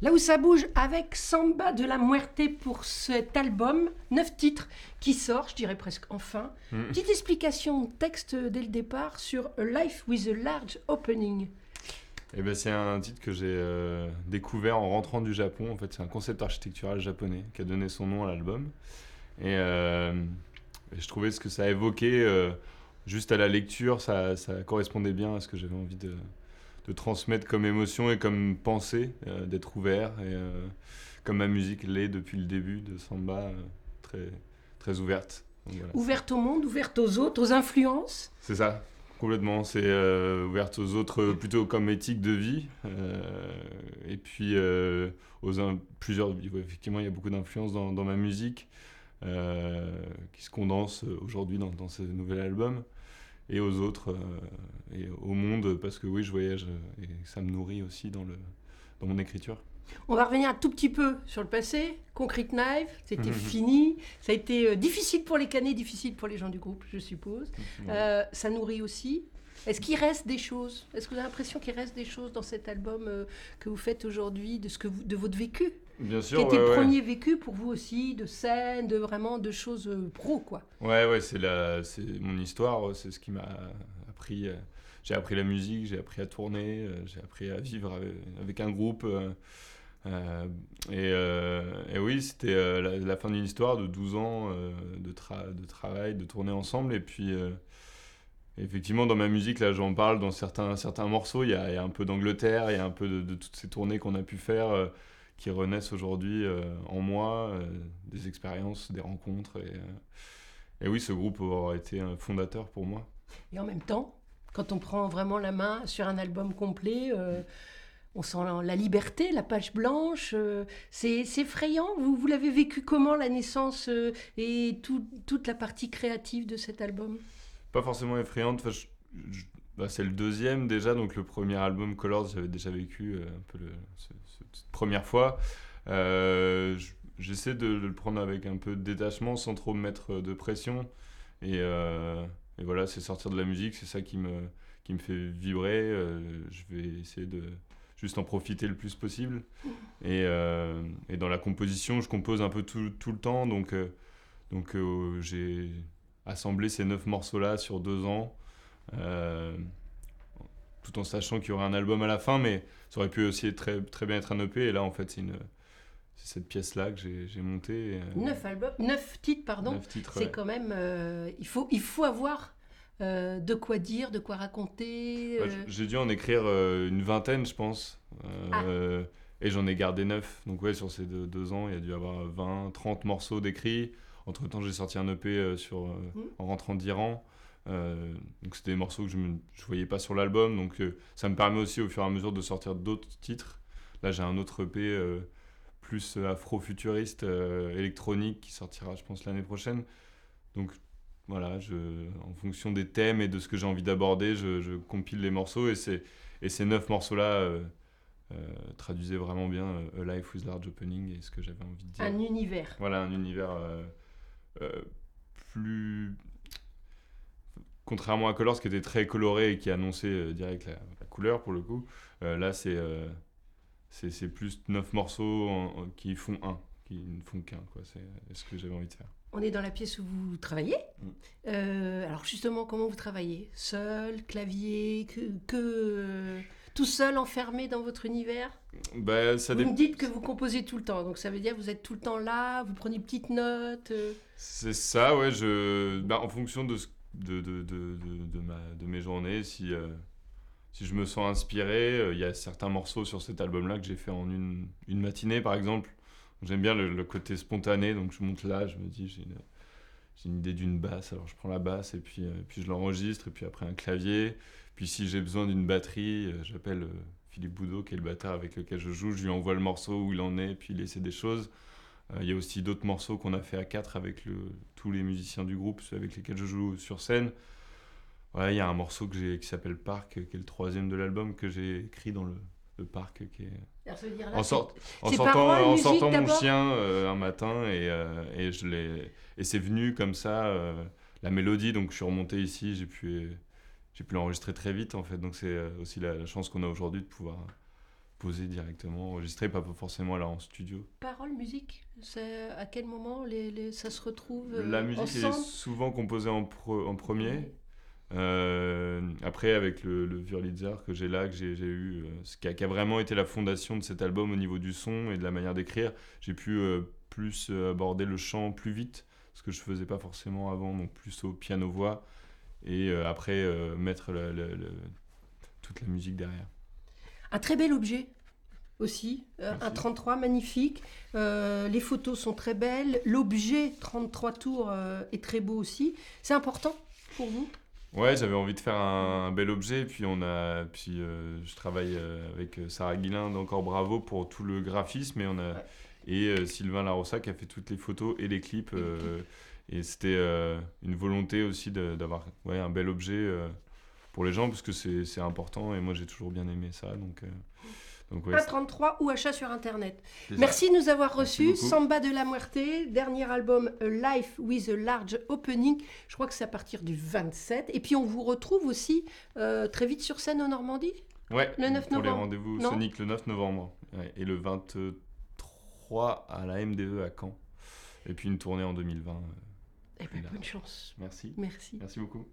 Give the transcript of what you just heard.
Là où ça bouge avec Samba de la Muerte pour cet album, 9 titres qui sort, je dirais presque enfin. Petite explication de texte dès le départ sur A Life with a Large Opening. Et ben, c'est un titre que j'ai découvert en rentrant du Japon. En fait, c'est un concept architectural japonais qui a donné son nom à l'album. Et je trouvais ce que ça évoquait, juste à la lecture, ça correspondait bien à ce que j'avais envie de transmettre comme émotion et comme pensée, d'être ouvert. Comme ma musique l'est depuis le début de Samba, très, très ouverte. Donc, voilà, Ouverte au monde, ouverte aux autres, aux influences. c'est ça, complètement. C'est ouverte aux autres plutôt comme éthique de vie. Et puis, plusieurs. Effectivement, il y a beaucoup d'influences dans ma musique qui se condensent aujourd'hui dans ce nouvel album. Et aux autres et au monde, parce que oui, je voyage et ça me nourrit aussi dans mon écriture. On va revenir un tout petit peu sur le passé. Concrete Knife, c'était fini. Ça a été difficile pour les Canets, difficile pour les gens du groupe, je suppose. Ça nourrit aussi. Est-ce qu'il reste des choses? Est-ce que vous avez l'impression qu'il reste des choses dans cet album que vous faites aujourd'hui, de votre vécu? Bien sûr, Qui était le ouais. premier vécu pour vous aussi, de scène, de choses pro, quoi. Ouais, c'est mon histoire, c'est ce qui m'a appris. J'ai appris la musique, j'ai appris à tourner, j'ai appris à vivre avec un groupe. Et oui, c'était la fin d'une histoire de 12 ans de travail, de tourner ensemble. Et puis, effectivement, dans ma musique, là, j'en parle dans certains morceaux. Il y a un peu d'Angleterre, il y a un peu de toutes ces tournées qu'on a pu faire qui renaissent aujourd'hui en moi, des expériences, des rencontres. Et oui, ce groupe aura été un fondateur pour moi. Et en même temps, quand on prend vraiment la main sur un album complet, on sent la liberté, la page blanche. C'est effrayant. Vous l'avez vécu comment, la naissance et toute la partie créative de cet album? Pas forcément effrayante. Enfin, c'est le deuxième déjà, donc le premier album Colors, j'avais déjà vécu un peu cette première fois. J'essaie de le prendre avec un peu de détachement sans trop me mettre de pression. Et voilà, c'est sortir de la musique, c'est ça qui me fait vibrer. Je vais essayer de juste en profiter le plus possible. Et dans la composition, je compose un peu tout le temps, donc j'ai assemblé ces 9 morceaux-là sur 2 ans. Tout en sachant qu'il y aurait un album à la fin, mais ça aurait pu aussi très, très bien être un EP. Et là, en fait, c'est cette pièce-là que j'ai montée. 9 titres, pardon. 9 titres, c'est ouais. quand même... il faut avoir de quoi dire, de quoi raconter. J'ai dû en écrire une vingtaine, je pense. Et j'en ai gardé 9. Donc ouais, sur ces 2 ans, il y a dû y avoir 20, 30 morceaux d'écrits. Entre-temps, j'ai sorti un EP en rentrant d'Iran. Donc c'était des morceaux que je ne voyais pas sur l'album, donc ça me permet aussi au fur et à mesure de sortir d'autres titres. Là j'ai un autre EP plus afro-futuriste, électronique, qui sortira je pense l'année prochaine. Donc voilà, en fonction des thèmes et de ce que j'ai envie d'aborder, je compile les morceaux, et ces 9 morceaux-là traduisaient vraiment bien A Life with Large Opening et ce que j'avais envie de dire. Un univers. Voilà, un univers plus... Contrairement à Colors qui était très coloré et qui annonçait direct la couleur pour le coup, là c'est plus 9 morceaux qui font un, qui ne font qu'un, quoi. C'est ce que j'avais envie de faire. On est dans la pièce où vous travaillez. Alors justement, comment vous travaillez? Seul, clavier, tout seul, enfermé dans votre univers? Vous me dites que vous composez tout le temps, donc ça veut dire que vous êtes tout le temps là, vous prenez petites notes. C'est ça, ouais. En fonction de mes journées, si je me sens inspiré, il y a certains morceaux sur cet album-là que j'ai fait en une matinée, par exemple. J'aime bien le côté spontané, donc je monte là, je me dis j'ai une idée d'une basse, alors je prends la basse et puis je l'enregistre, et puis après un clavier. Puis si j'ai besoin d'une batterie, j'appelle Philippe Boudot, qui est le batteur avec lequel je joue, je lui envoie le morceau où il en est, puis il essaie des choses. Il y a aussi d'autres morceaux qu'on a fait à 4 avec tous les musiciens du groupe, ceux avec lesquels je joue sur scène. Ouais, il y a un morceau qui s'appelle Parc, qui est le 3e de l'album, que j'ai écrit dans le parc, qui est... Alors, ça veut dire là, en sortant mon chien un matin, et c'est venu comme ça, la mélodie. Donc je suis remonté ici, j'ai pu l'enregistrer très vite en fait. Donc c'est aussi la chance qu'on a aujourd'hui de pouvoir poser directement, enregistrer, pas forcément là en studio. Parole, musique, c'est à quel moment ça se retrouve La musique ensemble? est souvent composée en premier. Oui. Après, avec le Wurlitzer que j'ai là, que j'ai eu, qui a vraiment été la fondation de cet album au niveau du son et de la manière d'écrire, j'ai pu plus aborder le chant plus vite, ce que je faisais pas forcément avant, donc plus au piano-voix, et après mettre toute la musique derrière. Un très bel objet aussi, un 33 magnifique. Les photos sont très belles. L'objet 33 tours est très beau aussi. C'est important pour vous? Ouais, j'avais envie de faire un bel objet, puis je travaille avec Sarah Guillain d'Encore Bravo pour tout le graphisme, et Sylvain Larossa qui a fait toutes les photos et les clips, et c'était une volonté aussi d'avoir un bel objet pour les gens, parce que c'est important, et moi j'ai toujours bien aimé ça, donc 1,33 ou achat sur internet. C'est Merci de nous avoir Merci reçus. beaucoup. Samba de la Muerte, dernier album A Life with a Large Opening. Je crois que c'est à partir du 27. Et puis on vous retrouve aussi très vite sur scène en Normandie. Ouais, Le 9 pour les novembre. rendez-vous Non. Sonic le 9 novembre, et le 23 à la MDE à Caen, et puis une tournée en 2020. Eh ben, Là. bonne chance. Merci. Merci. Merci beaucoup.